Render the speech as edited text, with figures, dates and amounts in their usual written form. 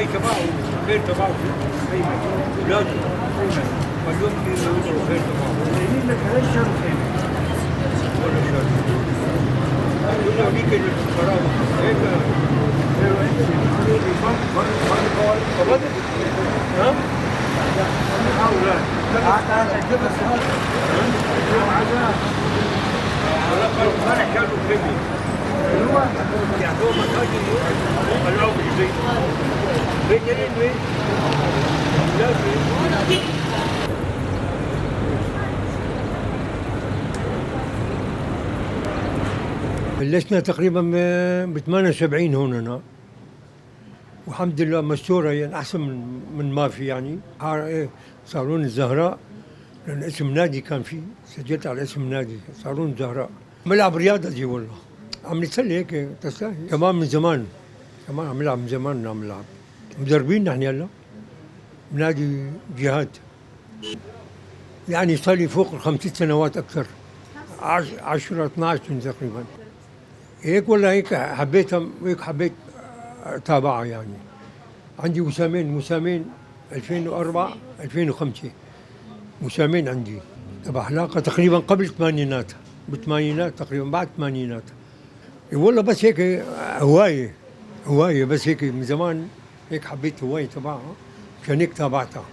هاي تبعه غير تبعه ايمن اولاده ايمن واليوم يقولوا غير تبعه يقول لك هاي شرط ولا شرط يقول له هذيك الفراغ هيك ها؟ امبارح كانوا كلمة يعطوه مساجد طلعوا بالبيت بيت وين؟ بلشنا تقريبا ب 78 هون والحمد لله مستوره يعني احسن من ما في يعني صالون الزهراء لان اسم نادي كان فيه سجلت على اسم نادي صالون الزهراء ملعب رياضه دي والله عم نتسلى هيك تستاهل كمان من زمان كمان عم نلعب من زمان عم نلعب مدربين نحن هلا بنادي جهاد يعني صار لي فوق 5 سنوات اكثر 10 12 تقريبا هيك ولا هيك حبيتها هيك حبيت اتابعها يعني عندي وسامين 2004 2005 وسامين عندي تبع حلاقه تقريبا قبل الثمانينات بالثمانينات تقريبا بعد الثمانينات والله بس هيك هوايه بس هيك من زمان هيك حبيت هوايه تبعها مشان هيك تابعتها